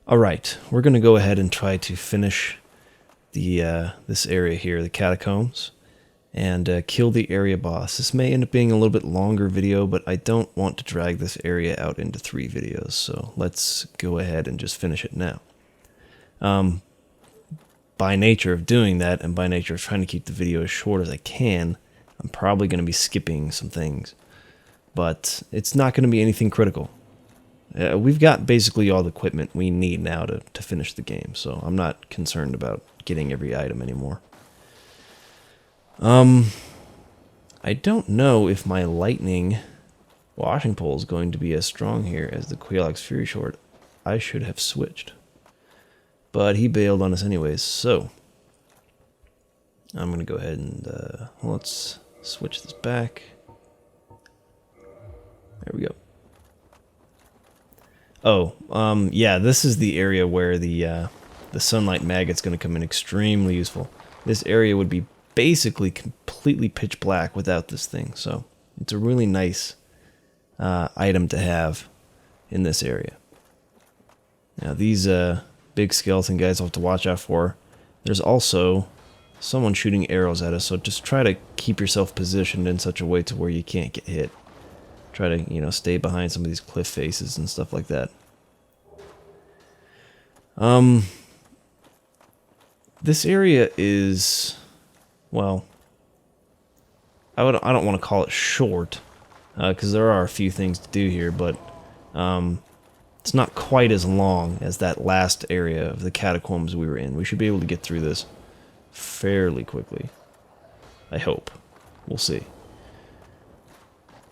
Alright, we're going to go ahead and try to finish the this area here, the Catacombs, and kill the area boss. This may end up being a little bit longer video, but I don't want to drag this area out into 3 videos, so let's go ahead and just finish it now. By nature of doing that, and by nature of trying to keep the video as short as I can, I'm probably going to be skipping some things, but it's not going to be anything critical. We've got basically all the equipment we need now to finish the game, so I'm not concerned about getting every item anymore. I don't know if my lightning washing pole is going to be as strong here as the Quelaag's Fury Sword. I should have switched. But he bailed on us anyways, so I'm going to go ahead and let's switch this back. There we go. Oh, yeah, this is the area where the sunlight maggot's going to come in extremely useful. This area would be basically completely pitch black without this thing, so it's a really nice item to have in this area. Now, these big skeleton guys I'll have to watch out for. There's also someone shooting arrows at us, so just try to keep yourself positioned in such a way to where you can't get hit. Try to, you know, stay behind some of these cliff faces and stuff like that. This area is, well, I don't want to call it short, because there are a few things to do here, but it's not quite as long as that last area of the catacombs we were in. We should be able to get through this fairly quickly. I hope. We'll see.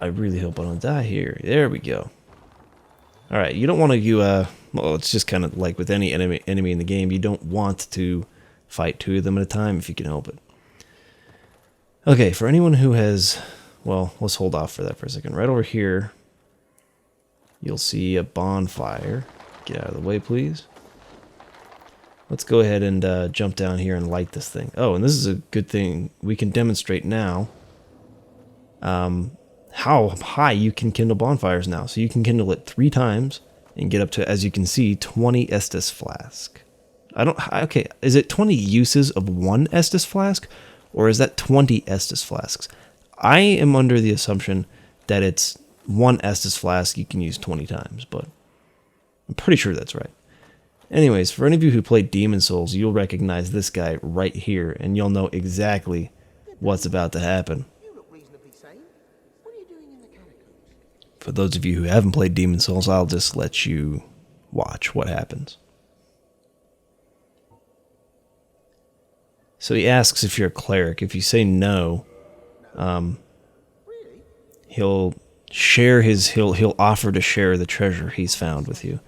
I really hope I don't die here. There we go. Alright, you don't want to, well, it's just kind of like with any enemy in the game, you don't want to fight 2 of them at a time if you can help it. Okay, for anyone who has, well, let's hold off for that for a second. Right over here, you'll see a bonfire. Get out of the way, please. Let's go ahead and jump down here and light this thing. Oh, and this is a good thing. We can demonstrate now how high you can kindle bonfires now. So you can kindle it 3 times and get up to, as you can see, 20 Estus flask. Okay, is it 20 uses of 1 Estus flask, or is that 20 Estus flasks? I am under the assumption that it's 1 Estus flask you can use 20 times, but I'm pretty sure that's right. Anyways, for any of you who played Demon Souls, you'll recognize this guy right here, and you'll know exactly what's about to happen. For those of you who haven't played Demon Souls, I'll just let you watch what happens. So he asks if you're a cleric. If you say no, he'll offer to share the treasure he's found with you.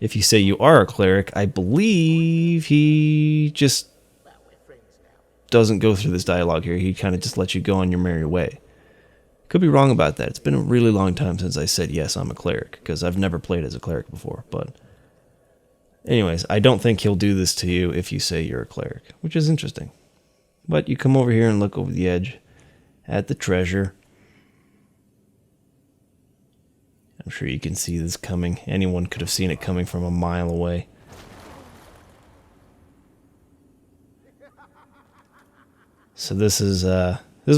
If you say you are a cleric, I believe he just doesn't go through this dialogue here. He kind of just lets you go on your merry way. Could be wrong about that. It's been a really long time since I said yes, I'm a cleric, because I've never played as a cleric before. But anyways, I don't think he'll do this to you if you say you're a cleric, which is interesting. But you come over here and look over the edge at the treasure. I'm sure you can see this coming. Anyone could have seen it coming from a mile away. So this is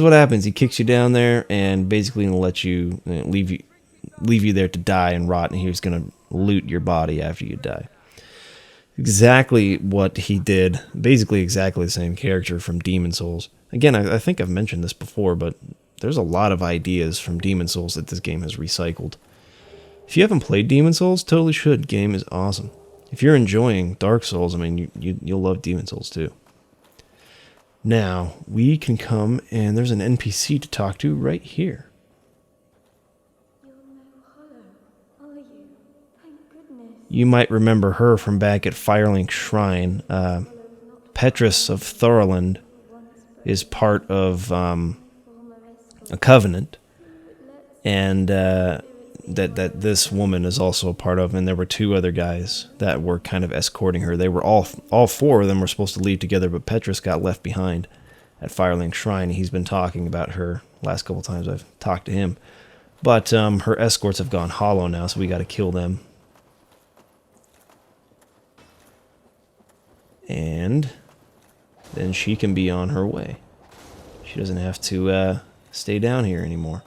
what happens. He kicks you down there and basically gonna let you, leave you there to die and rot, and he's gonna loot your body after you die. Exactly what he did. Basically exactly the same character from Demon Souls. Again, I think I've mentioned this before, but there's a lot of ideas from Demon Souls that this game has recycled. If you haven't played Demon Souls, totally should. Game is awesome. If you're enjoying Dark Souls, I mean, you'll love Demon Souls too. Now, we can come, and there's an NPC to talk to right here. You might remember her from back at Firelink Shrine. Petrus of Thorland is part of a covenant, and that this woman is also a part of, and there were 2 other guys that were kind of escorting her. They were all 4 of them were supposed to leave together, but Petrus got left behind at Firelink Shrine. He's been talking about her last couple times I've talked to him. But her escorts have gone hollow now, so we got to kill them. then she can be on her way. She doesn't have to stay down here anymore.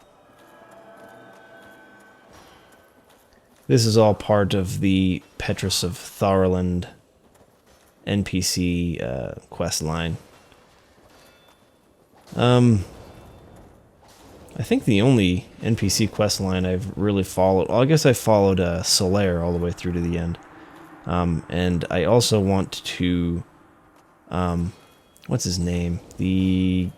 This is all part of the Petrus of Tharaland NPC quest line. I think the only NPC quest line I've really followed... Well, I guess I followed Solaire all the way through to the end. And I also want to... what's his name? The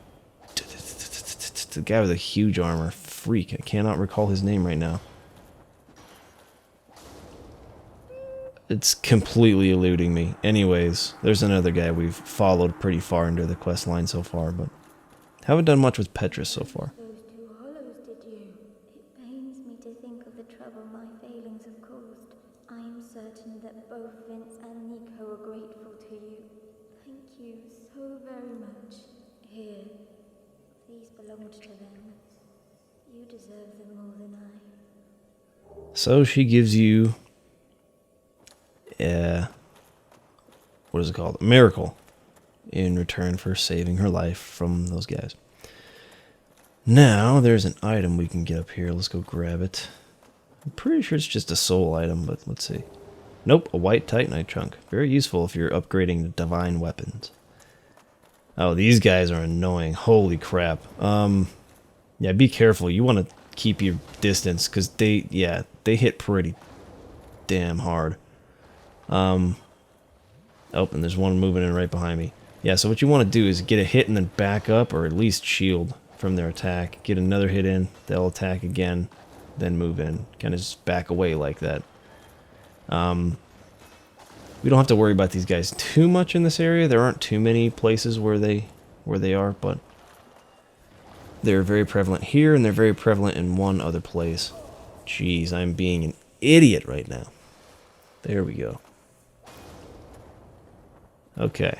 guy with the huge armor. Freak. I cannot recall his name right now. It's completely eluding me. Anyways, there's another guy we've followed pretty far into the quest line so far, but haven't done much with Petrus so far. Those two hollows, did you? It pains me to think of the trouble my failings have caused. I am certain that both Vince and Nico are grateful to you. Thank you so very much. Here, these belonged to them. You deserve them more than I. So she gives you... what is it called? A miracle in return for saving her life from those guys. Now, there's an item we can get up here. Let's go grab it. I'm pretty sure it's just a soul item, but let's see. Nope, a white Titanite chunk. Very useful if you're upgrading divine weapons. Oh, these guys are annoying. Holy crap. Yeah, be careful. You want to keep your distance, because they hit pretty damn hard. Oh, and there's one moving in right behind me. Yeah, so what you want to do is get a hit and then back up, or at least shield from their attack. Get another hit in, they'll attack again, then move in. Kind of just back away like that. We don't have to worry about these guys too much in this area. There aren't too many places where they are, but they're very prevalent here, and they're very prevalent in one other place. Jeez, I'm being an idiot right now. There we go. Okay.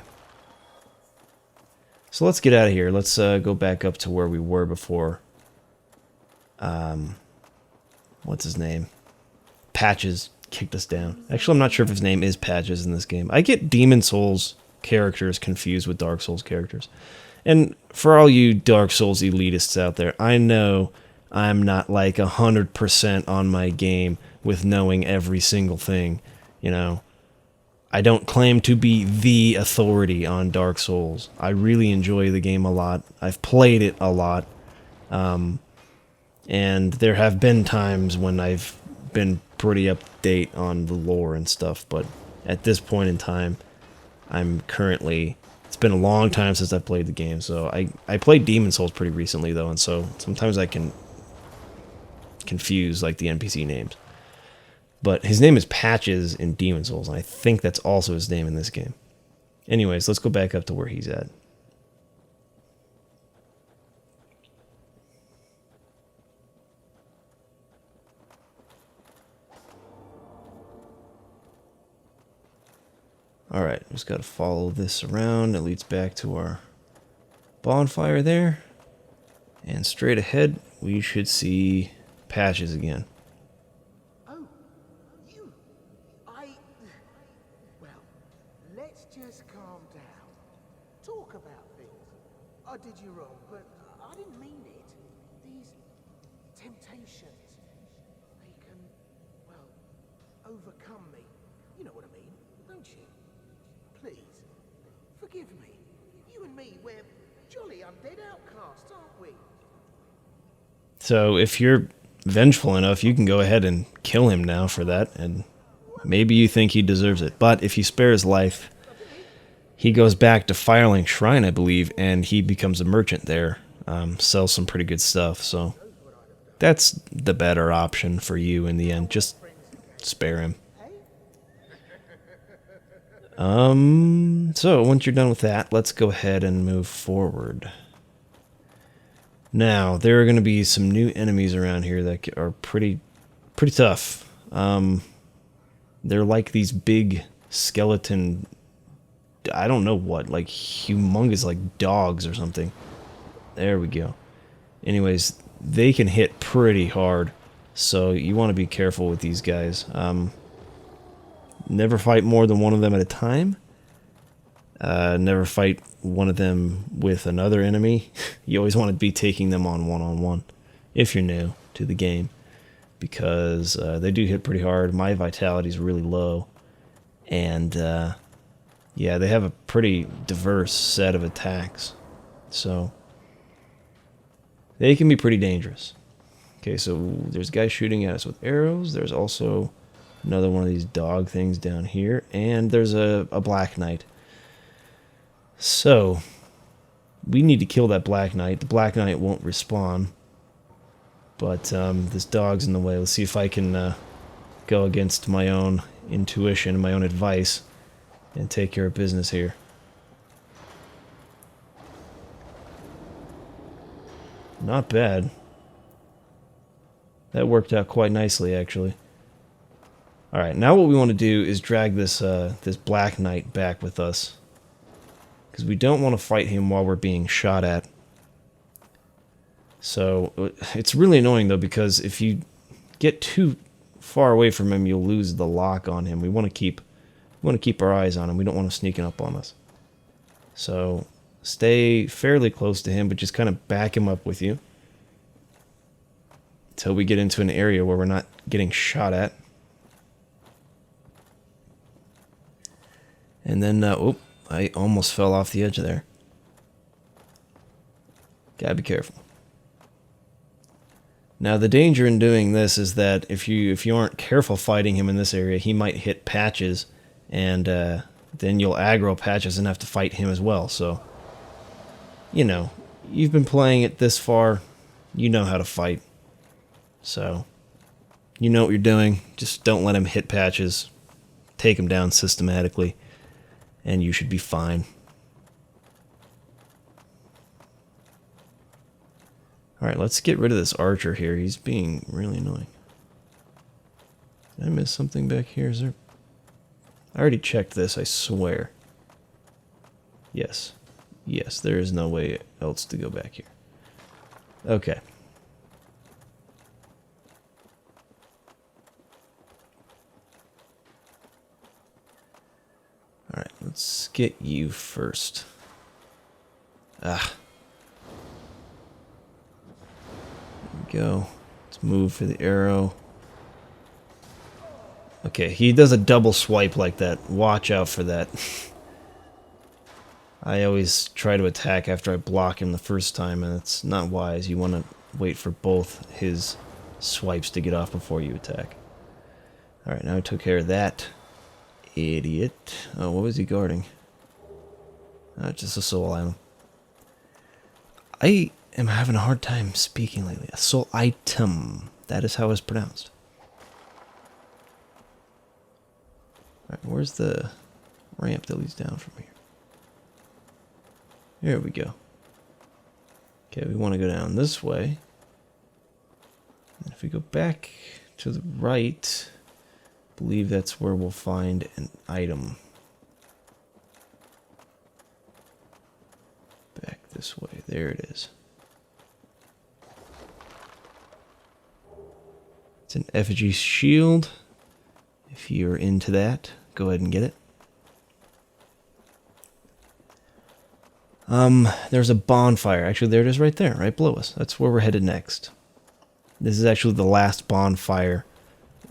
So let's get out of here. Let's go back up to where we were before. What's his name? Patches kicked us down. Actually, I'm not sure if his name is Patches in this game. I get Demon Souls characters confused with Dark Souls characters. And for all you Dark Souls elitists out there, I know I'm not like 100% on my game with knowing every single thing, you know. I don't claim to be the authority on Dark Souls. I really enjoy the game a lot. I've played it a lot. And there have been times when I've been pretty up to date on the lore and stuff, but at this point in time, I'm currently... It's been a long time since I've played the game, so I played Demon Souls pretty recently, though, and so sometimes I can confuse, like, the NPC names. But his name is Patches in Demon Souls, and I think that's also his name in this game. Anyways, let's go back up to where he's at. Alright, just gotta follow this around. It leads back to our bonfire there. And straight ahead, we should see Patches again. I did you wrong, but I didn't mean it. These temptations, they can, well, overcome me. You know what I mean, don't you? Please, forgive me. You and me, we're jolly undead outcasts, aren't we? So if you're vengeful enough, you can go ahead and kill him now for that, and maybe you think he deserves it. But if you spare his life... He goes back to Firelink Shrine, I believe, and he becomes a merchant there. Sells some pretty good stuff, so that's the better option for you in the end. Just spare him. So once you're done with that, let's go ahead and move forward. Now, there are going to be some new enemies around here that are pretty tough. They're like these big skeleton... I don't know what, like humongous, like dogs or something. There we go. Anyways, they can hit pretty hard, so you want to be careful with these guys. Never fight more than one of them at a time. Never fight one of them with another enemy. You always want to be taking them on one-on-one if you're new to the game, because they do hit pretty hard. My vitality is really low, and yeah, they have a pretty diverse set of attacks, so they can be pretty dangerous. Okay, so there's a guy shooting at us with arrows. There's also another one of these dog things down here, and there's a Black Knight. So we need to kill that Black Knight. The Black Knight won't respawn, but this dog's in the way. Let's see if I can go against my own intuition, my own advice, and take care of business here. Not bad. That worked out quite nicely, actually. Alright, now what we want to do is drag this this Black Knight back with us, because we don't want to fight him while we're being shot at. So, it's really annoying, though, because if you get too far away from him, you'll lose the lock on him. We want to keep our eyes on him. We don't want him sneaking up on us. So, stay fairly close to him, but just kind of back him up with you until we get into an area where we're not getting shot at. And then, oh, I almost fell off the edge of there. Gotta be careful. Now, the danger in doing this is that if you aren't careful fighting him in this area, he might hit Patches, and then you'll aggro Patches and have to fight him as well. So, you know, you've been playing it this far, you know how to fight. So, you know what you're doing. Just don't let him hit Patches. Take him down systematically, and you should be fine. Alright, let's get rid of this archer here. He's being really annoying. Did I miss something back here? Is there... I already checked this, I swear. Yes. Yes, there is no way else to go back here. Okay. Alright, let's get you first. Ah. There we go. Let's move for the arrow. Okay, he does a double swipe like that. Watch out for that. I always try to attack after I block him the first time, and it's not wise. You want to wait for both his swipes to get off before you attack. Alright, now I took care of that. Idiot. Oh, what was he guarding? Just a soul item. I am having a hard time speaking lately. A soul item. That is how it's pronounced. Alright, where's the ramp that leads down from here? There we go. Okay, we want to go down this way. And if we go back to the right, I believe that's where we'll find an item. Back this way. There it is. It's an effigy shield. If you're into that, go ahead and get it. There's a bonfire. Actually, there it is right there, right below us. That's where we're headed next. This is actually the last bonfire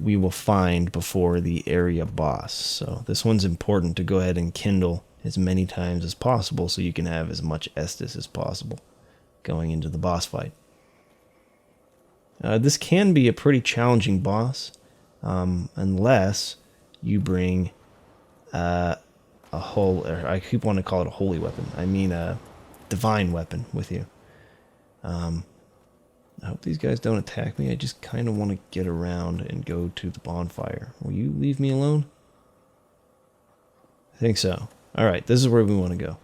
we will find before the area boss. So this one's important to go ahead and kindle as many times as possible so you can have as much Estus as possible going into the boss fight. This can be a pretty challenging boss unless you bring I keep wanting to call it a holy weapon. I mean a divine weapon with you. I hope these guys don't attack me. I just kind of want to get around and go to the bonfire. Will you leave me alone? I think so. Alright, this is where we want to go.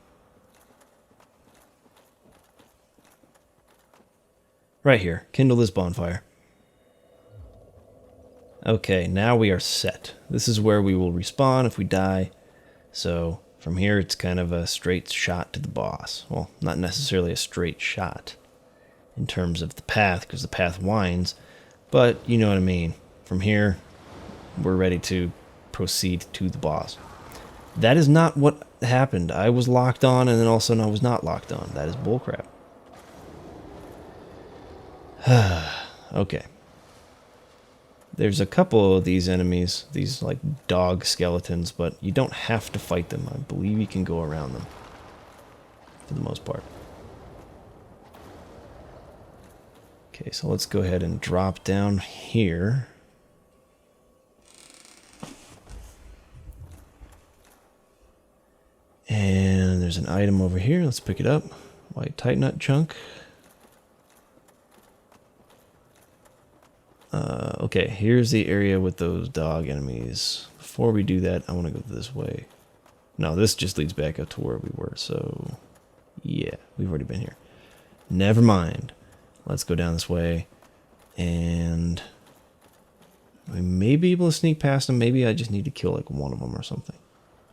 Right here. Kindle this bonfire. Okay, now we are set. This is where we will respawn if we die. So, from here it's kind of a straight shot to the boss. Well, not necessarily a straight shot in terms of the path, because the path winds, but you know what I mean. From here, we're ready to proceed to the boss. That is not what happened. I was locked on, and then all of a sudden I was not locked on. That is bullcrap. Okay. There's a couple of these enemies, these like dog skeletons, but you don't have to fight them. I believe you can go around them, for the most part. Okay, so let's go ahead and drop down here. And there's an item over here. Let's pick it up. White titanite chunk. Okay, here's the area with those dog enemies. Before we do that, I want to go this way. No, this just leads back up to where we were, so... yeah, we've already been here. Never mind. Let's go down this way. And... we may be able to sneak past them. Maybe I just need to kill like one of them or something.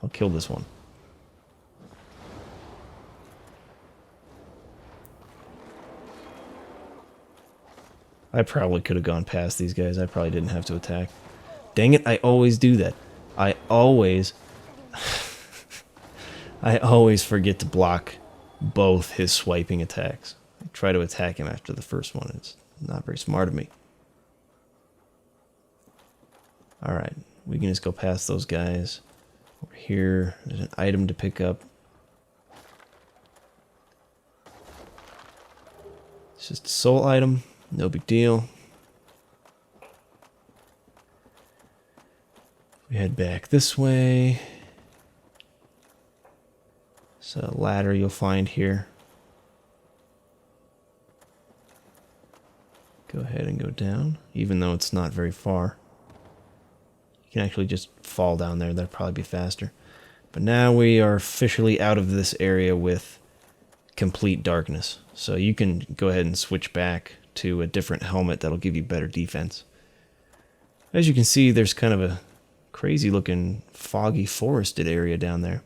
I'll kill this one. I probably could have gone past these guys. I probably didn't have to attack. Dang it, I always do that. I always forget to block both his swiping attacks. I try to attack him after the first one. It's not very smart of me. Alright, we can just go past those guys. Over here, there's an item to pick up. It's just a soul item. No big deal. We head back this way. It's a ladder you'll find here. Go ahead and go down, even though it's not very far. You can actually just fall down there. That'd probably be faster. But now we are officially out of this area with complete darkness. So you can go ahead and switch back to a different helmet that'll give you better defense. As you can see, there's kind of a crazy looking foggy forested area down there.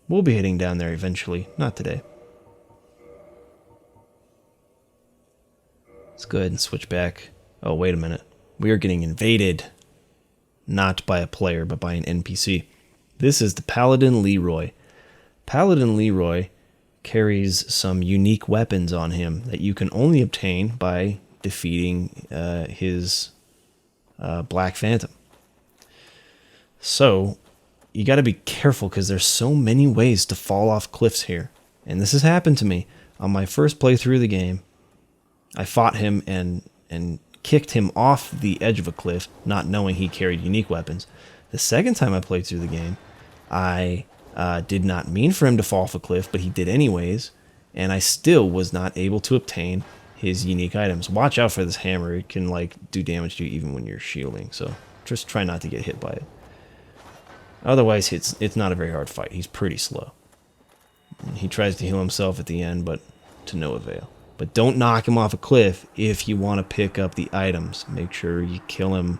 We'll be heading down there eventually, not today. Let's go ahead and switch back. Oh, wait a minute. We are getting invaded. Not by a player, but by an NPC. This is the Paladin Leeroy. Paladin Leeroy carries some unique weapons on him that you can only obtain by defeating his Black Phantom. So, you got to be careful because there's so many ways to fall off cliffs here. And this has happened to me. On my first playthrough of the game, I fought him and kicked him off the edge of a cliff, not knowing he carried unique weapons. The second time I played through the game, I did not mean for him to fall off a cliff, but he did anyways, and I still was not able to obtain his unique items. Watch out for this hammer. It can like do damage to you even when you're shielding, so just try not to get hit by it. Otherwise, it's not a very hard fight. He's pretty slow. He tries to heal himself at the end, but to no avail. But don't knock him off a cliff if you want to pick up the items. Make sure you kill him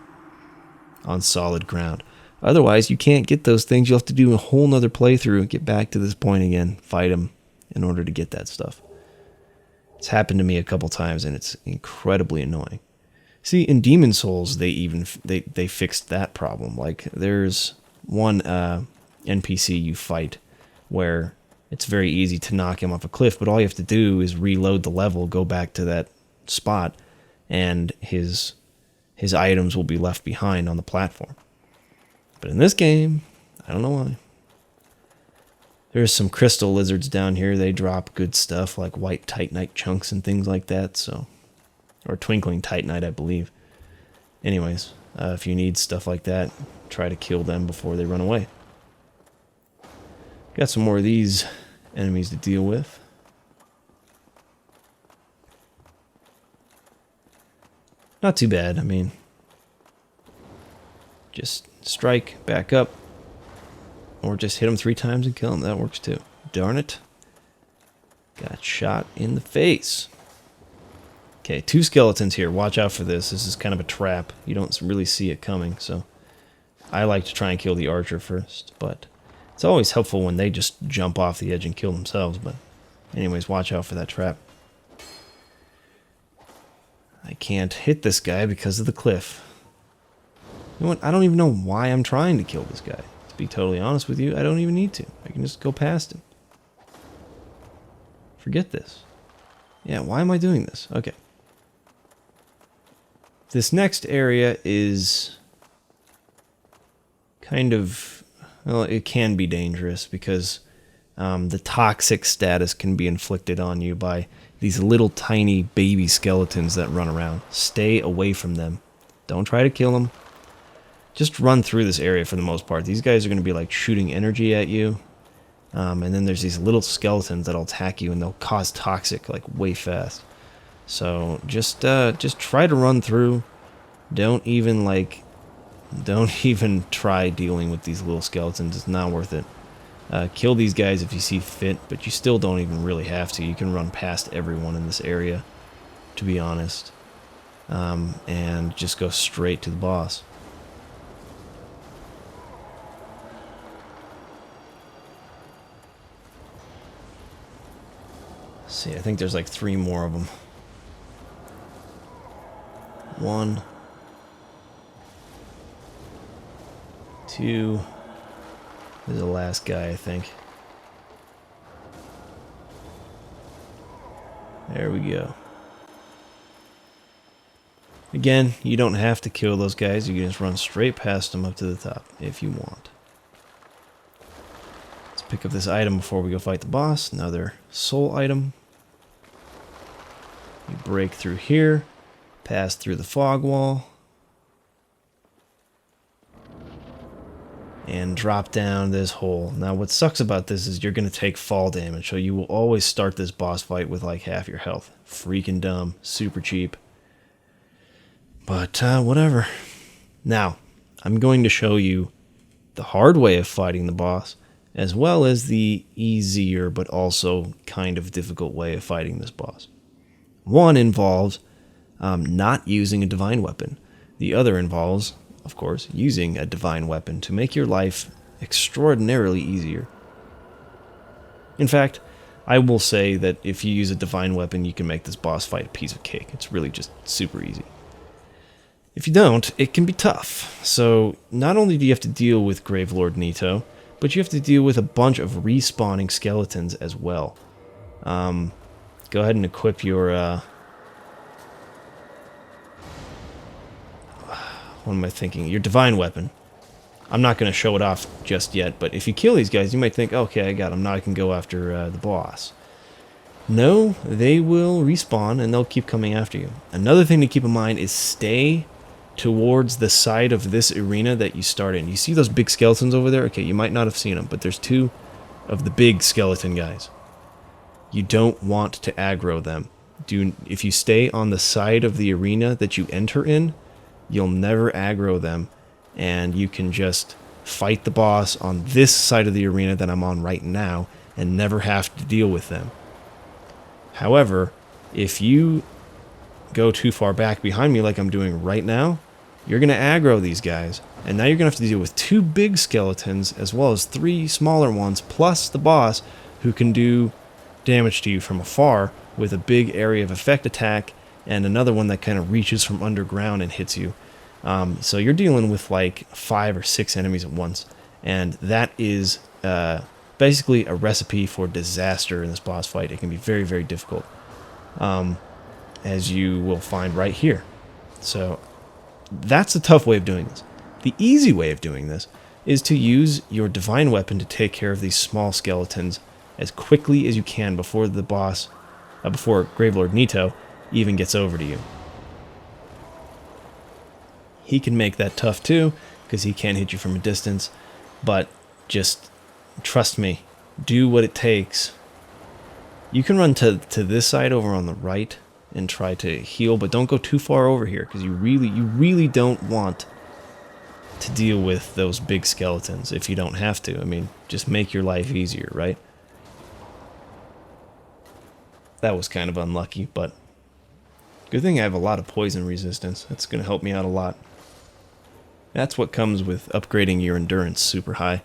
on solid ground. Otherwise, you can't get those things. You'll have to do a whole nother playthrough, get back to this point again, fight him in order to get that stuff. It's happened to me a couple times, and it's incredibly annoying. See, in Demon Souls, they fixed that problem. Like, there's one NPC you fight where it's very easy to knock him off a cliff, but all you have to do is reload the level, go back to that spot, and his items will be left behind on the platform. But in this game, I don't know why. There's some crystal lizards down here. They drop good stuff like white titanite chunks and things like that. So, or twinkling titanite, I believe. Anyways, if you need stuff like that, try to kill them before they run away. Got some more of these enemies to deal with. Not too bad. I mean, just strike, back up, or just hit them 3 times and kill them. That works too. Darn it. Got shot in the face. Okay, 2 skeletons here. Watch out for this. This is kind of a trap. You don't really see it coming, so I like to try and kill the archer first, but it's always helpful when they just jump off the edge and kill themselves. But anyways, watch out for that trap. I can't hit this guy because of the cliff. You know what? I don't even know why I'm trying to kill this guy. It's To be totally honest with you, I don't even need to. I can just go past him. Forget this. Yeah, why am I doing this? Okay. This next area is kind of, well, it can be dangerous because the toxic status can be inflicted on you by these little tiny baby skeletons that run around. Stay away from them. Don't try to kill them. Just run through this area for the most part. These guys are going to be like shooting energy at you. And then there's these little skeletons that'll attack you and they'll cause toxic like way fast. So just try to run through. Don't even try dealing with these little skeletons. It's not worth it. Kill these guys if you see fit, but you still don't even really have to. You can run past everyone in this area, to be honest, and just go straight to the boss. See, I think there's like 3 more of them. 1, 2. This is the last guy, I think. There we go. Again, you don't have to kill those guys. You can just run straight past them up to the top if you want. Let's pick up this item before we go fight the boss. Another soul item. You break through here, pass through the fog wall, and drop down this hole. Now what sucks about this is you're going to take fall damage, so you will always start this boss fight with like half your health. Freaking dumb, super cheap. But whatever. Now, I'm going to show you the hard way of fighting the boss, as well as the easier but also kind of difficult way of fighting this boss. One involves not using a divine weapon. The other involves, of course, using a divine weapon to make your life extraordinarily easier. In fact, I will say that if you use a divine weapon, you can make this boss fight a piece of cake. It's really just super easy. If you don't, it can be tough. So not only do you have to deal with Gravelord Nito, but you have to deal with a bunch of respawning skeletons as well. Go ahead and equip your what am I thinking? Your divine weapon. I'm not going to show it off just yet, but if you kill these guys, you might think, okay, I got them. Now I can go after the boss. No, they will respawn, and they'll keep coming after you. Another thing to keep in mind is stay towards the side of this arena that you start in. You see those big skeletons over there? Okay, you might not have seen them, but there's 2 of the big skeleton guys. You don't want to aggro them. If you stay on the side of the arena that you enter in, you'll never aggro them, and you can just fight the boss on this side of the arena that I'm on right now and never have to deal with them. However, if you go too far back behind me like I'm doing right now, you're going to aggro these guys, and now you're going to have to deal with 2 big skeletons as well as 3 smaller ones, plus the boss who can do damage to you from afar with a big area of effect attack and another one that kind of reaches from underground and hits you. So you're dealing with like 5 or 6 enemies at once, and that is basically a recipe for disaster in this boss fight. It can be very, very difficult, as you will find right here. So that's a tough way of doing this. The easy way of doing this is to use your divine weapon to take care of these small skeletons as quickly as you can before the boss, before Gravelord Nito even gets over to you. He can make that tough too, because he can't hit you from a distance, but just trust me, do what it takes. You can run to this side over on the right and try to heal, but don't go too far over here, because you really don't want to deal with those big skeletons if you don't have to. I mean, just make your life easier, right? That was kind of unlucky, but good thing I have a lot of poison resistance. That's going to help me out a lot. That's what comes with upgrading your endurance super high.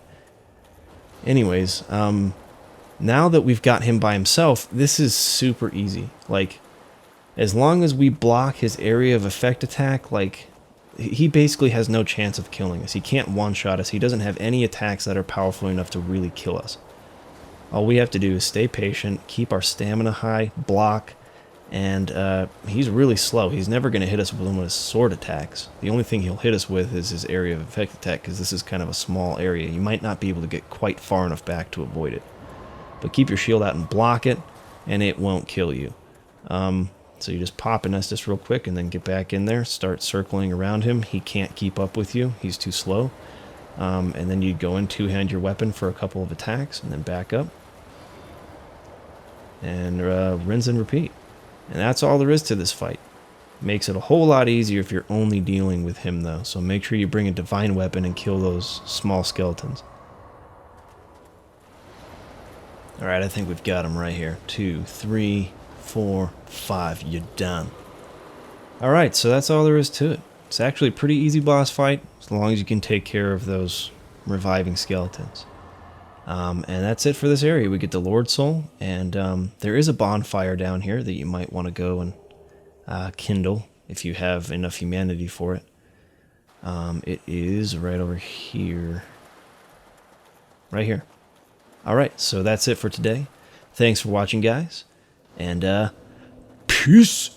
Anyways, now that we've got him by himself, this is super easy. Like, as long as we block his area of effect attack, like he basically has no chance of killing us. He can't one-shot us. He doesn't have any attacks that are powerful enough to really kill us. All we have to do is stay patient, keep our stamina high, block, and he's really slow. He's never going to hit us with one of his sword attacks. The only thing he'll hit us with is his area of effect attack, because this is kind of a small area. You might not be able to get quite far enough back to avoid it. But keep your shield out and block it, and it won't kill you. So you just pop and Estus real quick, and then get back in there, start circling around him. He can't keep up with you. He's too slow. And then you go and two-hand your weapon for a couple of attacks, and then back up. And rinse and repeat. And that's all there is to this fight. Makes it a whole lot easier if you're only dealing with him, though. So make sure you bring a divine weapon and kill those small skeletons. Alright, I think we've got him right here. 2, 3, 4, 5. You're done. Alright, so that's all there is to it. It's actually a pretty easy boss fight, as long as you can take care of those reviving skeletons. And that's it for this area. We get the Lord Soul, and there is a bonfire down here that you might want to go and kindle if you have enough humanity for it. It is right over here. Right here. Alright, so that's it for today. Thanks for watching, guys, and peace!